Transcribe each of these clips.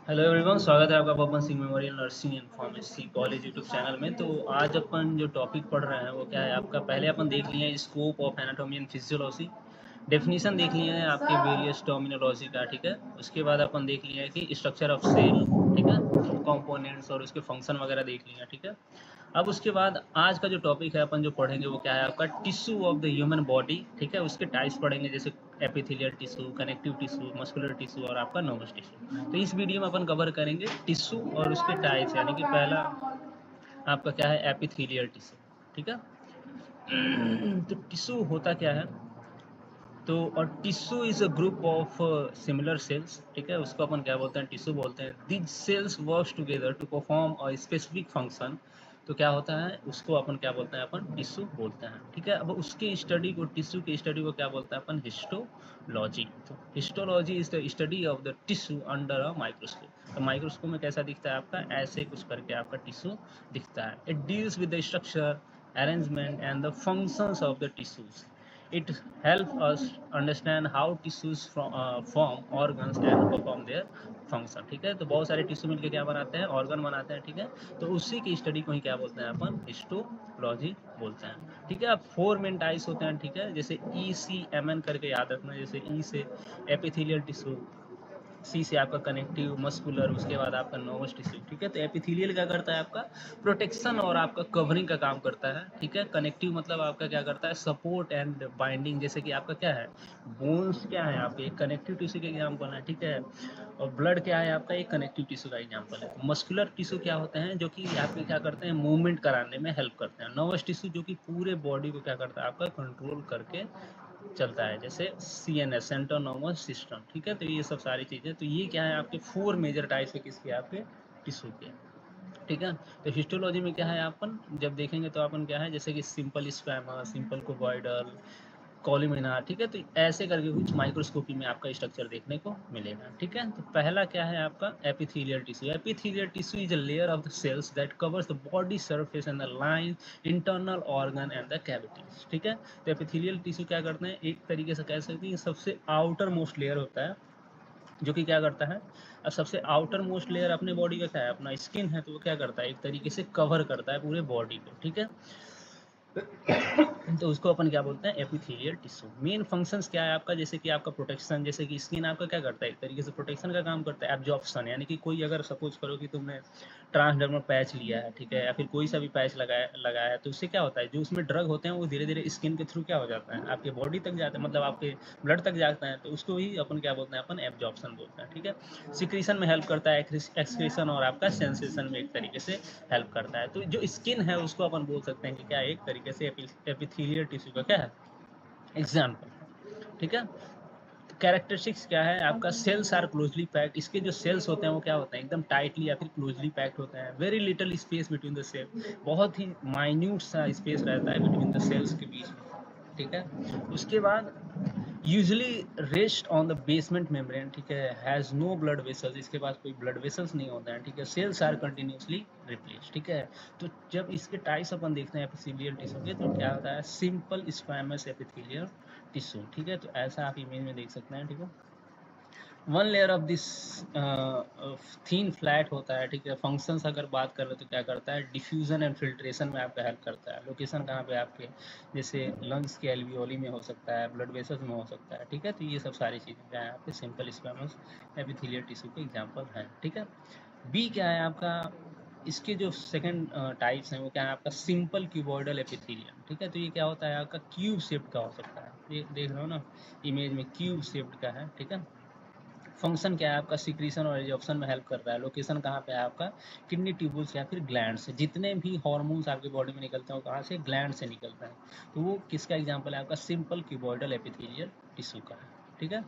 Hello everyone, स्वागत है आपका Pawan Singh Memorial Nursing and Pharmacy College YouTube channel में। तो आज अपन जो टॉपिक पढ़ रहे हैं वो क्या है आपका, पहले अपन देख लिए हैं scope of anatomy and physiology, definition देख लिए हैं आपके वेरियस टर्मिनोलॉजी का, ठीक है। उसके बाद अपन देख लिए हैं कि स्ट्रक्चर ऑफ सेल, ठीक है, कंपोनेंट्स और उसके फंक्शन वगैरह देख लिए हैं, ठीक है। अब उसके बाद आज का जो टॉपिक है अपन जो पढ़ेंगे वो क्या है आपका, tissue of the human body, ठीक है। उसके टाइप्स पढ़ेंगे, जैसे epithelial tissue, connective tissue, muscular tissue और आपका नर्वस टिश्यू। तो इस वीडियो में अपन कवर करेंगे टिश्यू और उसके टाइप्स, यानी कि पहला आपका क्या है, एपिथेलियल टिश्यू, ठीक है। तो टिश्यू होता क्या है, तो और tissue is a group of similar sales, ठीक है। उसको अपन क्या बोलते हैं, टिश्यू बोलते हैं। This cells work together to perform a specific function. तो क्या होता है, उसको अपन क्या बोलते हैं, अपन टिश्यू बोलते हैं, ठीक है। अब उसके स्टडी को, टिश्यू की स्टडी को क्या बोलते हैं अपन, हिस्टोलॉजी। तो histology is the study of the tissue under a microscope. तो माइक्रोस्कोप में कैसा दिखता है आपका, ऐसे कुछ करके आपका टिश्यू दिखता है। It deals with the structure, arrangement and the functions of the tissues. It helps us understand how tissues form organs and perform their function, ठीक है। तो बहुत सारे टिश्यू मिलकर क्या बनाते हैं, ऑर्गन बनाते हैं, ठीक है। तो उसी की स्टडी को ही क्या बोलते हैं अपन, हिस्टोलॉजी बोलते हैं, ठीक है। अब 4 मेन टाइप्स होते हैं, ठीक है। जैसे ECMN करके याद रखना, जैसे ई से एपिथेलियल टिश्यू, सी से आपका कनेक्टिव, मस्कुलर, उसके बाद आपका नर्वस टिश्यू, ठीक है। तो एपिथेलियल क्या करता है आपका, प्रोटेक्शन और आपका कवरिंग का काम करता है, ठीक है। कनेक्टिव मतलब आपका क्या करता है, सपोर्ट एंड बाइंडिंग, जैसे कि आपका क्या है, बोन्स क्या है आपके, एक कनेक्टिव टिश्यू का एग्जाम्पल है, ठीक है। और ब्लड क्या है आपका, एक कनेक्टिव टिश्यू का एग्जाम्पल है। मस्कुलर टिश्यू क्या होते हैं, जो कि आपके क्या करते हैं, मूवमेंट कराने में हेल्प करते हैं। नर्वस टिश्यू जो कि पूरे बॉडी को क्या करता है आपका, कंट्रोल करके चलता है, जैसे CNS, सेंट्रल नर्वस सिस्टम, ठीक है। तो ये सब सारी चीज़ें, तो ये क्या है आपके 4 मेजर टाइप्स है किसके, आपके टिश्यू के, ठीक है। तो हिस्टोलॉजी में क्या है, अपन जब देखेंगे तो अपन क्या है, जैसे कि सिंपल स्क्वैमस, सिंपल कोबॉइडल, कॉलमिनार, ठीक है। तो ऐसे करके कुछ माइक्रोस्कोपी में आपका स्ट्रक्चर देखने को मिलेगा, ठीक है। तो पहला क्या है आपका, epithelial tissue. Epithelial tissue is a layer of the cells that covers the body surface and the line internal organ and the cavities, ठीक है। तो एपिथेलियल टिश्यू क्या करते हैं, एक तरीके से कह सकते हैं सबसे आउटर मोस्ट लेयर होता है, जो कि क्या करता है, अब सबसे आउटर मोस्ट लेयर अपने बॉडी का क्या है, अपना स्किन है। तो वो क्या करता है, एक तरीके से कवर करता है पूरे बॉडी को, ठीक है। तो उसको अपन क्या बोलते हैं, एपिथेलियल टिश्यू। मेन फंक्शंस क्या है आपका, जैसे कि आपका प्रोटेक्शन, जैसे कि स्किन आपका क्या करता है, एक तरीके से प्रोटेक्शन का काम करता है। एब्जॉर्प्शन, यानी कि कोई अगर सपोज करो कि तुमने ट्रांसडर्मल पैच लिया है, ठीक है, या फिर कोई सा भी पैच लगाया लगाया है, तो उससे क्या होता है, जो उसमें ड्रग होते हैं वो धीरे धीरे स्किन के थ्रू क्या हो जाता है, आपके बॉडी तक जाता है, मतलब आपके ब्लड तक जाता है। तो उसको ही अपन क्या बोलते हैं, अपन एब्जॉर्प्शन बोलते हैं, ठीक है। सिक्रीशन में हेल्प करता है, एक्सक्रीशन और आपका सेंसेशन में एक तरीके से हेल्प करता है। तो जो स्किन है उसको अपन बोल सकते हैं कि क्या, एक तरीके से एपिथेलियल टिश्यू का क्या है, एग्जाम्पल, ठीक है। कैरेक्टरिस्टिक्स क्या है आपका, सेल्स आर क्लोजली पैक्ड। इसके जो सेल्स होते हैं वो क्या होते हैं, एकदम टाइटली या फिर क्लोजली पैक्ड होते हैं। Very little space between the cell, बहुत ही माइन्यूट सा स्पेस रहता है बिटवीन द सेल्स के बीच में, ठीक है। उसके बाद usually rest on the basement membrane, ठीक है, हैज नो ब्लड वेसल्स, इसके पास कोई ब्लड वेसल्स नहीं होते हैं, ठीक है। सेल्स आर कंटिन्यूसली रिप्लेस, ठीक है। तो जब इसके टाइप्स अपन देखते हैं एपिथेलियल टिश्यू के, तो क्या होता है, सिंपल स्क्वैमस एपिथेलियल टिश्यू, ठीक है। तो ऐसा आप इमेज में देख सकते हैं, ठीक है। One layer of this thin flat होता है, ठीक है। फंक्शंस अगर बात कर रहे हो तो क्या करता है, डिफ्यूजन एंड फिल्ट्रेशन में आपका हेल्प करता है। लोकेशन कहाँ पे आपके, जैसे लंग्स के एल्वियोली में हो सकता है, ब्लड वेसल्स में हो सकता है, ठीक है। तो ये सब सारी चीज़ें क्या है आपके सिंपल स्क्वैमस एपिथेलियल टिश्यू के एग्जांपल हैं, ठीक है। बी क्या है आपका, इसके जो सेकंड टाइप्स हैं वो क्या है आपका, सिंपल क्यूबॉइडल एपिथेलियम, ठीक है। तो ये क्या होता है आपका, क्यूब शेप्ड का हो सकता है, ये देख रहे हो ना इमेज में, क्यूब शेप्ड का है, ठीक है। फंक्शन क्या है आपका, सिक्रीशन और एब्जॉर्प्शन में हेल्प कर रहा है। लोकेशन कहाँ पे है आपका, किडनी ट्यूबल्स या फिर ग्लैंड से। जितने भी हार्मोन्स आपके बॉडी में निकलते हैं वो कहाँ से, ग्लैंड से निकलता है। तो वो किसका एग्जांपल है आपका, सिंपल क्यूबॉइडल एपिथेलियल टिश्यू का है, ठीक है।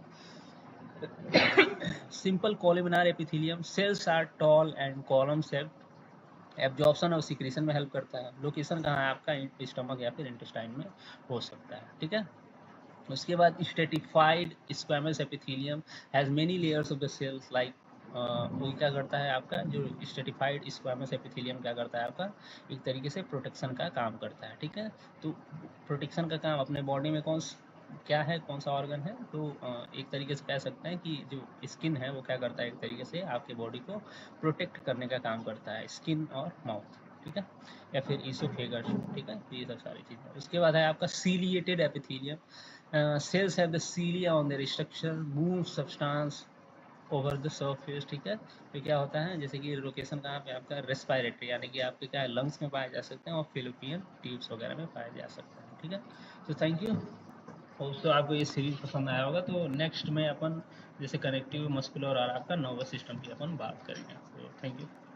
Simple columnar epithelium, cells are tall and column shaped, absorption और सिक्रीशन में हेल्प करता है। लोकेशन कहाँ है आपका, स्टमक या फिर इंटेस्टाइन में हो सकता है, ठीक है। उसके बाद stratified squamous epithelium has many layers of the cells like, वो क्या करता है आपका, जो स्ट्रेटिफाइड स्क्वैमस एपिथेलियम क्या करता है आपका, एक तरीके से प्रोटेक्शन का काम करता है, ठीक है। तो प्रोटेक्शन का काम अपने बॉडी में कौन क्या है, कौन सा ऑर्गन है, तो एक तरीके से कह सकते हैं कि जो स्किन है वो क्या करता है, एक तरीके से आपके बॉडी को प्रोटेक्ट करने का काम करता है, स्किन और माउथ, ठीक है, या फिर ईसोफेगस, ठीक है, तो ये सब सारी चीज़ें। उसके बाद है आपका ciliated epithelium, cells have the cilia on their structure, move substance over the surface, ठीक है। तो क्या होता है, जैसे कि लोकेशन कहाँ पे आपका रेस्पिरेटरी, यानी कि आपके क्या है, लंग्स में पाए जा सकते हैं और फिलिपियन ट्यूब्स वगैरह में पाए जा सकते हैं, ठीक है। तो थैंक यू। दोस्तों आपको ये सीरीज पसंद आया होगा, तो नेक्स्ट में अपन जैसे कनेक्टिव मस्कुलर और आपका नर्वस सिस्टम की अपन बात करेंगे। तो थैंक यू।